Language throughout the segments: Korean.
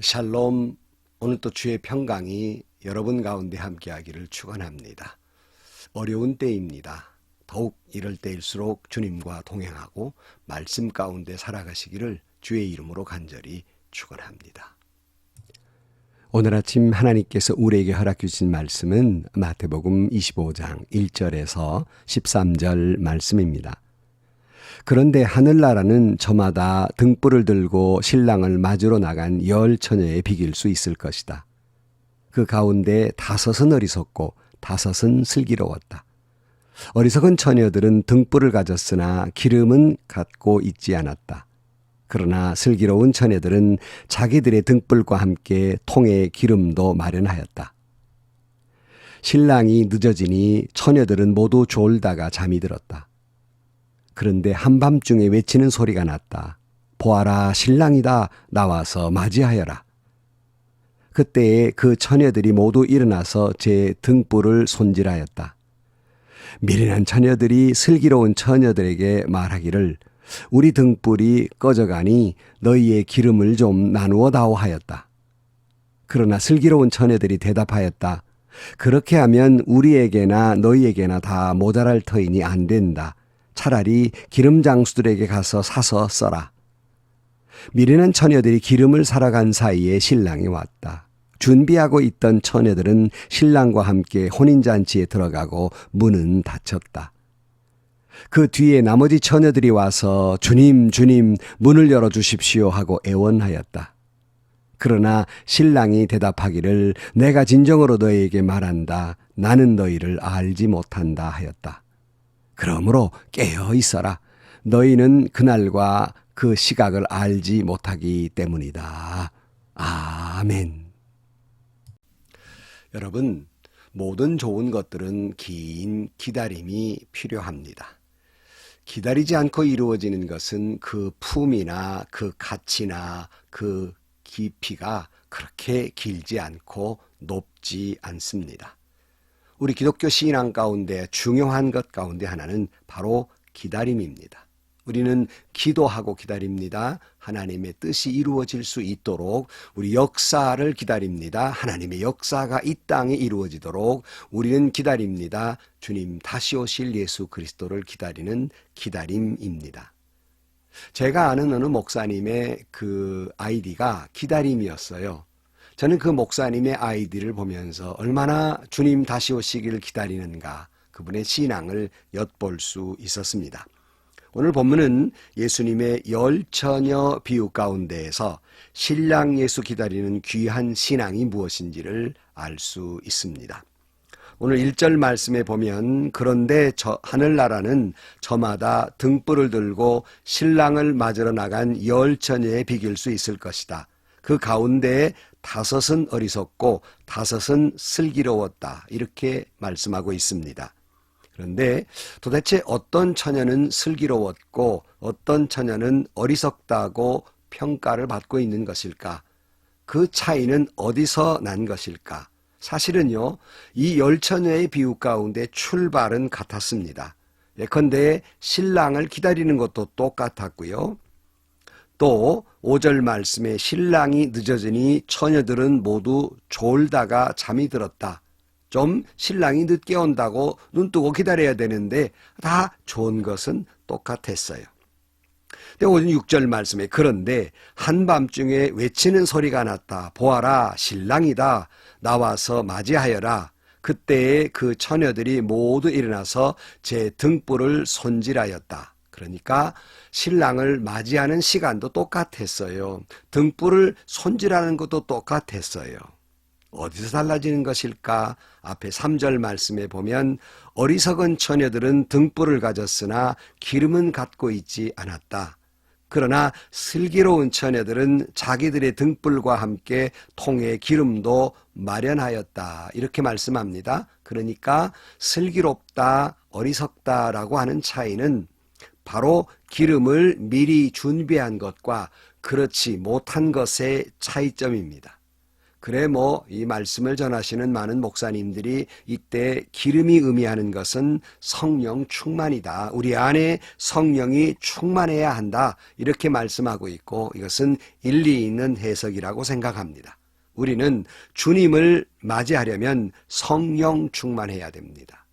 샬롬, 오늘 또 주의 평강이 여러분 가운데 함께하기를 축원합니다. 어려운 때입니다. 더욱 이럴 때일수록 주님과 동행하고 말씀 가운데 살아가시기를 주의 이름으로 간절히 축원합니다. 오늘 아침 하나님께서 우리에게 허락해 주신 말씀은 마태복음 25장 1절에서 13절 말씀입니다. 그런데 하늘나라는 저마다 등불을 들고 신랑을 맞으러 나간 10처녀에 비길 수 있을 것이다. 그 가운데 5은 어리석고 5은 슬기로웠다. 어리석은 처녀들은 등불을 가졌으나 기름은 갖고 있지 않았다. 그러나 슬기로운 처녀들은 자기들의 등불과 함께 통에 기름도 마련하였다. 신랑이 늦어지니 처녀들은 모두 졸다가 잠이 들었다. 그런데 한밤중에 외치는 소리가 났다. 보아라, 신랑이다. 나와서 맞이하여라. 그때에 그 처녀들이 모두 일어나서 제 등불을 손질하였다. 미련한 처녀들이 슬기로운 처녀들에게 말하기를 우리 등불이 꺼져가니 너희의 기름을 좀 나누어 다오 하였다. 그러나 슬기로운 처녀들이 대답하였다. 그렇게 하면 우리에게나 너희에게나 다 모자랄 터이니 안 된다. 차라리 기름 장수들에게 가서 사서 써라. 미련한 처녀들이 기름을 사러 간 사이에 신랑이 왔다. 준비하고 있던 처녀들은 신랑과 함께 혼인잔치에 들어가고 문은 닫혔다. 그 뒤에 나머지 처녀들이 와서 주님, 주님, 문을 열어주십시오 하고 애원하였다. 그러나 신랑이 대답하기를 내가 진정으로 너희에게 말한다. 나는 너희를 알지 못한다 하였다. 그러므로 깨어 있어라. 너희는 그날과 그 시각을 알지 못하기 때문이다. 아멘. 여러분, 모든 좋은 것들은 긴 기다림이 필요합니다. 기다리지 않고 이루어지는 것은 그 품이나 그 가치나 그 깊이가 그렇게 길지 않고 높지 않습니다. 우리 기독교 신앙 가운데 중요한 것 가운데 하나는 바로 기다림입니다. 우리는 기도하고 기다립니다. 하나님의 뜻이 이루어질 수 있도록 우리 역사를 기다립니다. 하나님의 역사가 이 땅에 이루어지도록 우리는 기다립니다. 주님 다시 오실 예수 그리스도를 기다리는 기다림입니다. 제가 아는 어느 목사님의 그 아이디가 기다림이었어요. 저는 그 목사님의 아이디를 보면서 얼마나 주님 다시 오시기를 기다리는가 그분의 신앙을 엿볼 수 있었습니다. 오늘 본문은 예수님의 10처녀 비유 가운데에서 신랑 예수 기다리는 귀한 신앙이 무엇인지를 알 수 있습니다. 오늘 1절 말씀에 보면 그런데 하늘나라는 저마다 등불을 들고 신랑을 맞으러 나간 10처녀에 비길 수 있을 것이다. 그 가운데 5은 어리석고 5은 슬기로웠다. 이렇게 말씀하고 있습니다. 그런데 도대체 어떤 처녀는 슬기로웠고 어떤 처녀는 어리석다고 평가를 받고 있는 것일까? 그 차이는 어디서 난 것일까? 사실은요, 이 10처녀의 비유 가운데 출발은 같았습니다. 예컨대 신랑을 기다리는 것도 똑같았고요. 또 5절 말씀에 신랑이 늦어지니 처녀들은 모두 졸다가 잠이 들었다. 좀 신랑이 늦게 온다고 눈 뜨고 기다려야 되는데 다 좋은 것은 똑같았어요. 근데 오늘 6절 말씀에 그런데 한밤중에 외치는 소리가 났다. 보아라, 신랑이다. 나와서 맞이하여라. 그때에 그 처녀들이 모두 일어나서 제 등불을 손질하였다. 그러니까 신랑을 맞이하는 시간도 똑같았어요. 등불을 손질하는 것도 똑같았어요. 어디서 달라지는 것일까? 앞에 3절 말씀에 보면 어리석은 처녀들은 등불을 가졌으나 기름은 갖고 있지 않았다. 그러나 슬기로운 처녀들은 자기들의 등불과 함께 통에 기름도 마련하였다. 이렇게 말씀합니다. 그러니까 슬기롭다, 어리석다라고 하는 차이는 바로 기름을 미리 준비한 것과 그렇지 못한 것의 차이점입니다. 그래 이 말씀을 전하시는 많은 목사님들이 이때 기름이 의미하는 것은 성령 충만이다. 우리 안에 성령이 충만해야 한다. 이렇게 말씀하고 있고 이것은 일리 있는 해석이라고 생각합니다. 우리는 주님을 맞이하려면 성령 충만해야 됩니다.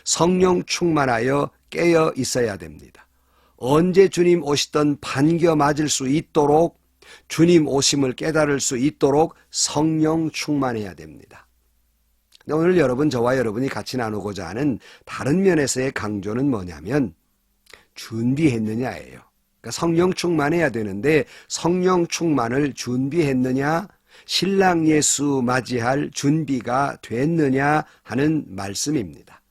성령 충만하여 깨어 있어야 됩니다. 언제 주님 오시던 반겨 맞을 수 있도록 주님 오심을 깨달을 수 있도록 성령 충만해야 됩니다. 오늘 저와 여러분이 같이 나누고자 하는 다른 면에서의 강조는 뭐냐면 준비했느냐예요. 그러니까 성령 충만해야 되는데 성령 충만을 준비했느냐, 신랑 예수 맞이할 준비가 됐느냐 하는 말씀입니다.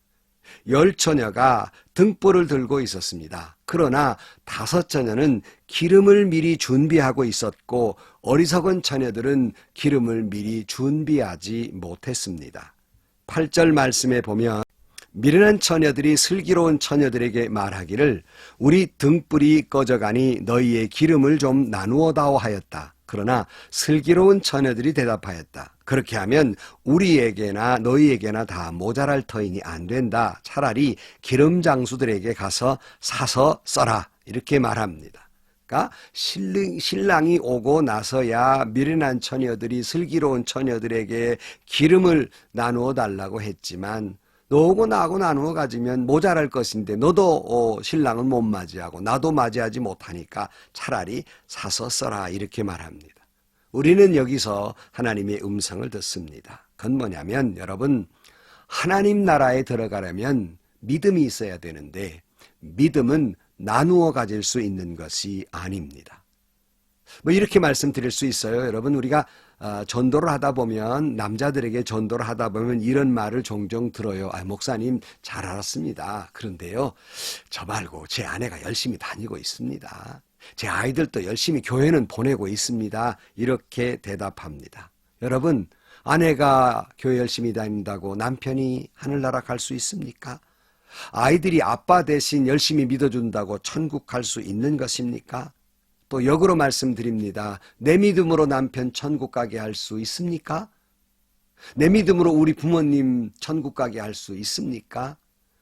10처녀가 등불을 들고 있었습니다. 그러나 5처녀는 기름을 미리 준비하고 있었고 어리석은 처녀들은 기름을 미리 준비하지 못했습니다. 8절 말씀에 보면 미련한 처녀들이 슬기로운 처녀들에게 말하기를 우리 등불이 꺼져가니 너희의 기름을 좀 나누어 다오 하였다. 그러나 슬기로운 처녀들이 대답하였다. 그렇게 하면 우리에게나 너희에게나 다 모자랄 터이니 안 된다. 차라리 기름 장수들에게 가서 사서 써라. 이렇게 말합니다. 그러니까 신랑이 오고 나서야 미련한 처녀들이 슬기로운 처녀들에게 기름을 나누어 달라고 했지만 너하고 나하고 나누어 가지면 모자랄 것인데 너도 신랑은 못 맞이하고 나도 맞이하지 못하니까 차라리 사서 써라 이렇게 말합니다. 우리는 여기서 하나님의 음성을 듣습니다. 그건 뭐냐면 여러분 하나님 나라에 들어가려면 믿음이 있어야 되는데 믿음은 나누어 가질 수 있는 것이 아닙니다. 이렇게 말씀드릴 수 있어요. 여러분 우리가 전도를 하다 보면 남자들에게 전도를 하다 보면 이런 말을 종종 들어요. 목사님 잘 알았습니다. 그런데요 저 말고 제 아내가 열심히 다니고 있습니다. 제 아이들도 열심히 교회는 보내고 있습니다. 이렇게 대답합니다. 여러분 아내가 교회 열심히 다닌다고 남편이 하늘나라 갈 수 있습니까? 아이들이 아빠 대신 열심히 믿어준다고 천국 갈 수 있는 것입니까? 또 역으로 말씀드립니다. 내 믿음으로 남편 천국 가게 할 수 있습니까? 내 믿음으로 우리 부모님 천국 가게 할 수 있습니까?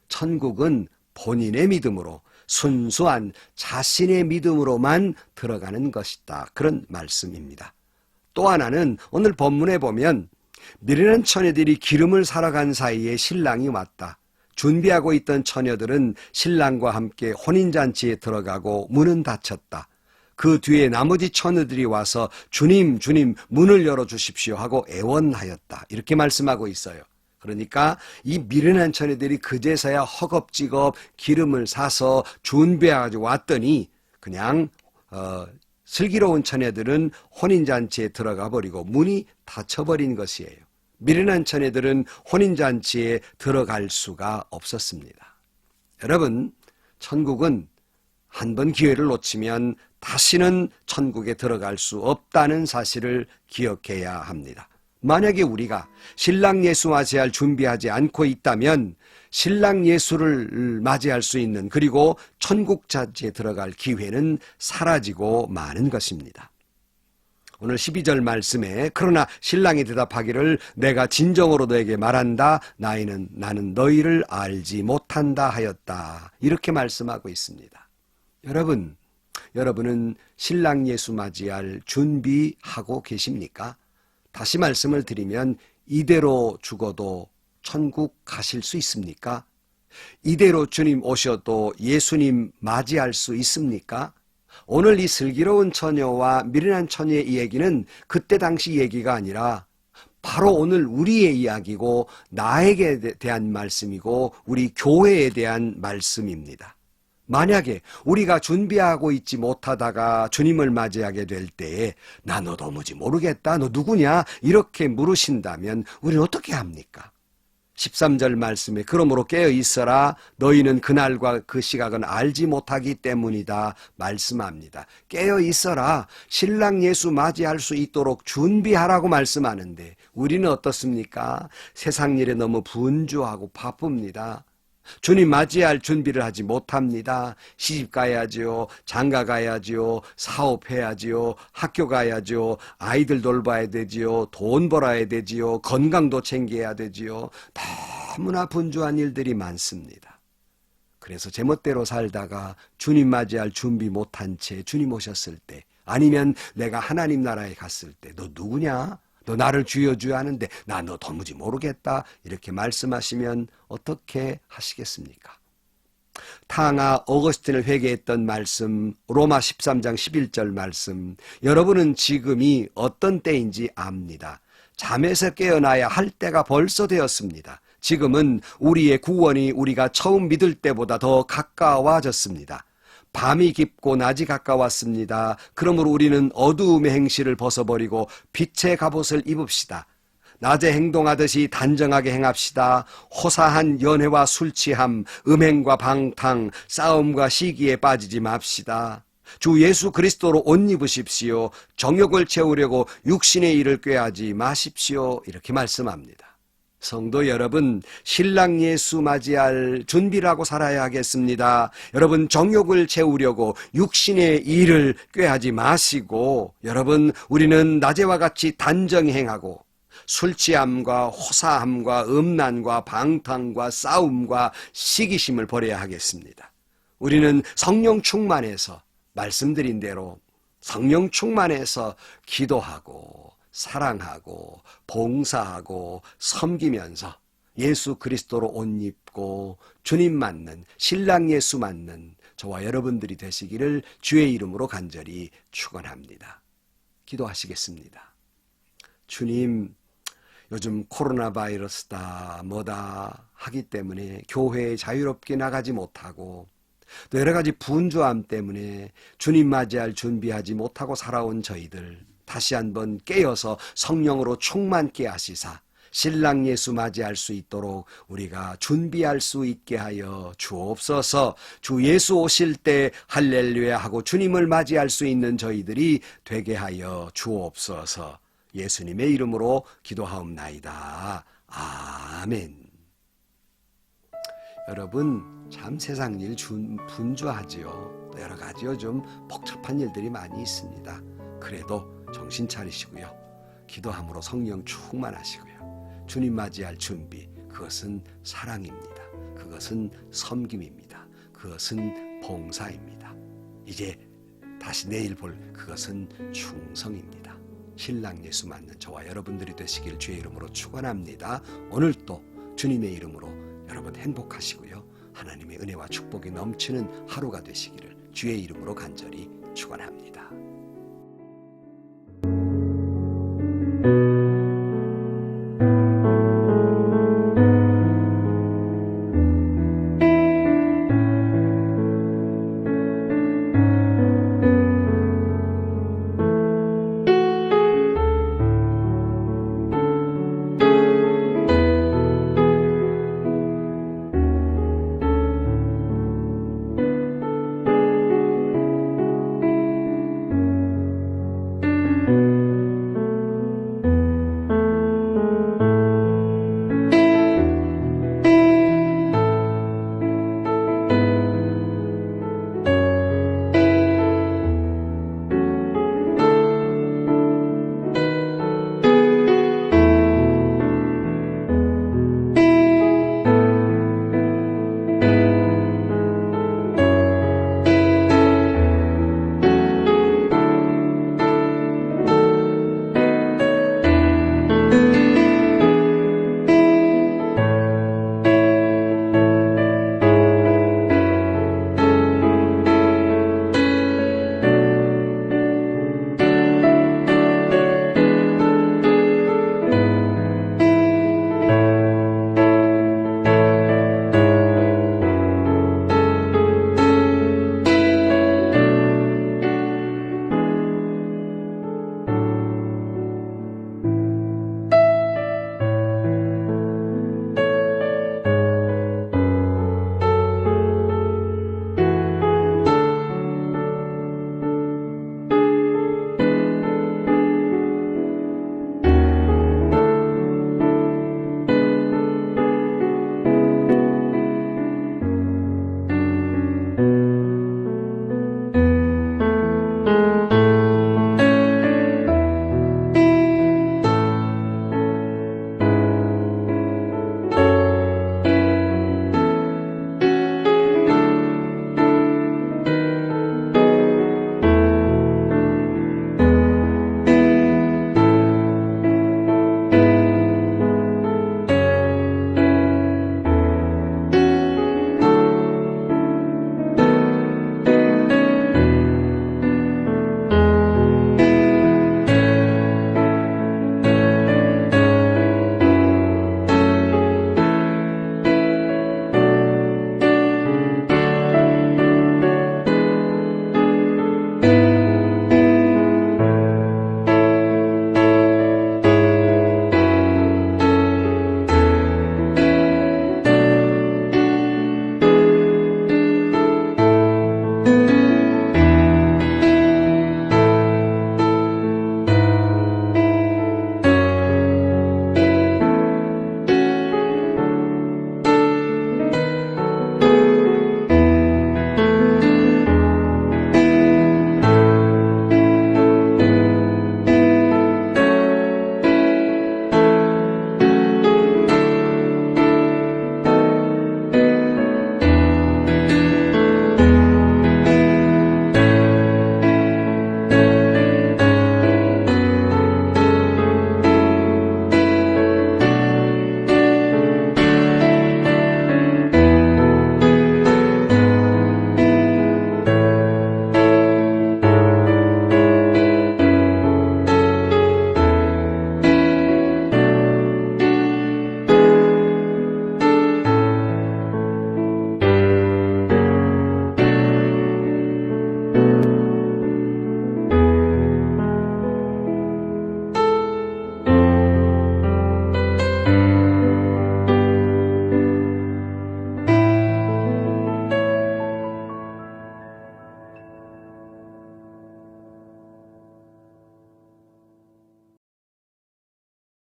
천국은 본인의 믿음으로 순수한 자신의 믿음으로만 들어가는 것이다. 그런 말씀입니다. 또 하나는 오늘 본문에 보면 미련한 처녀들이 기름을 사러 간 사이에 신랑이 왔다. 준비하고 있던 처녀들은 신랑과 함께 혼인잔치에 들어가고 문은 닫혔다. 그 뒤에 나머지 처녀들이 와서 주님 문을 열어주십시오 하고 애원하였다. 이렇게 말씀하고 있어요. 그러니까 이 미련한 처녀들이 그제서야 허겁지겁 기름을 사서 준비해가지고 왔더니 그냥 슬기로운 처녀들은 혼인잔치에 들어가 버리고 문이 닫혀버린 것이에요. 미련한 처녀들은 혼인잔치에 들어갈 수가 없었습니다. 여러분 천국은 한 번 기회를 놓치면 다시는 천국에 들어갈 수 없다는 사실을 기억해야 합니다. 만약에 우리가 신랑 예수 맞이할 준비하지 않고 있다면 신랑 예수를 맞이할 수 있는 그리고 천국 잔치에 들어갈 기회는 사라지고 마는 것입니다. 오늘 12절 말씀에 그러나 신랑이 대답하기를 내가 진정으로 너에게 말한다. 나는 너희를 알지 못한다 하였다. 이렇게 말씀하고 있습니다. 여러분은 신랑 예수 맞이할 준비하고 계십니까? 다시 말씀을 드리면 이대로 죽어도 천국 가실 수 있습니까? 이대로 주님 오셔도 예수님 맞이할 수 있습니까? 오늘 이 슬기로운 처녀와 미련한 처녀의 이야기는 그때 당시 얘기가 아니라 바로 오늘 우리의 이야기고 나에게 대한 말씀이고 우리 교회에 대한 말씀입니다. 만약에 우리가 준비하고 있지 못하다가 주님을 맞이하게 될 때에 나 너 도무지 모르겠다. 너 누구냐? 이렇게 물으신다면 우리는 어떻게 합니까? 13절 말씀에 그러므로 깨어 있어라. 너희는 그날과 그 시각은 알지 못하기 때문이다. 말씀합니다. 깨어 있어라. 신랑 예수 맞이할 수 있도록 준비하라고 말씀하는데 우리는 어떻습니까? 세상 일에 너무 분주하고 바쁩니다. 주님 맞이할 준비를 하지 못합니다. 시집 가야지요, 장가 가야지요, 사업해야지요, 학교 가야지요, 아이들 돌봐야 되지요, 돈 벌어야 되지요, 건강도 챙겨야 되지요. 너무나 분주한 일들이 많습니다. 그래서 제멋대로 살다가 주님 맞이할 준비 못한 채 주님 오셨을 때, 아니면 내가 하나님 나라에 갔을 때, 너 누구냐? 너 나를 주여 주여 하는데 나 너 도무지 모르겠다, 이렇게 말씀하시면 어떻게 하시겠습니까? 탕아 어거스틴을 회개했던 말씀, 로마 13장 11절 말씀, 여러분은 지금이 어떤 때인지 압니다. 잠에서 깨어나야 할 때가 벌써 되었습니다. 지금은 우리의 구원이 우리가 처음 믿을 때보다 더 가까워졌습니다. 밤이 깊고 낮이 가까웠습니다. 그러므로 우리는 어두움의 행실을 벗어버리고 빛의 갑옷을 입읍시다. 낮에 행동하듯이 단정하게 행합시다. 호사한 연회와 술 취함, 음행과 방탕, 싸움과 시기에 빠지지 맙시다. 주 예수 그리스도로 옷 입으십시오. 정욕을 채우려고 육신의 일을 꾀하지 마십시오. 이렇게 말씀합니다. 성도 여러분, 신랑 예수 맞이할 준비라고 살아야 하겠습니다. 여러분, 정욕을 채우려고 육신의 일을 꾀하지 마시고, 여러분, 우리는 낮에와 같이 단정히 행하고 술 취함과 호사함과 음란과 방탕과 싸움과 시기심을 버려야 하겠습니다. 우리는 성령 충만해서, 말씀드린 대로 성령 충만해서 기도하고 사랑하고 봉사하고 섬기면서 예수 그리스도로 옷 입고 주님 맞는, 신랑 예수 맞는 저와 여러분들이 되시기를 주의 이름으로 간절히 축원합니다. 기도하시겠습니다. 주님, 요즘 코로나 바이러스다 뭐다 하기 때문에 교회에 자유롭게 나가지 못하고, 또 여러 가지 분주함 때문에 주님 맞이할 준비하지 못하고 살아온 저희들, 다시 한번 깨어서 성령으로 충만케 하시사 신랑 예수 맞이할 수 있도록 우리가 준비할 수 있게 하여 주옵소서. 주 예수 오실 때 할렐루야 하고 주님을 맞이할 수 있는 저희들이 되게 하여 주옵소서. 예수님의 이름으로 기도하옵나이다. 아멘. 여러분, 참 세상 일 분주하지요. 또 여러 가지 요즘 복잡한 일들이 많이 있습니다. 그래도 정신 차리시고요. 기도함으로 성령 충만하시고요. 주님 맞이할 준비, 그것은 사랑입니다. 그것은 섬김입니다. 그것은 봉사입니다. 이제 다시 내일 볼 그것은 충성입니다. 신랑 예수 맞는 저와 여러분들이 되시길 주의 이름으로 축원합니다. 오늘 또 주님의 이름으로 여러분 행복하시고요. 하나님의 은혜와 축복이 넘치는 하루가 되시기를 주의 이름으로 간절히 축원합니다.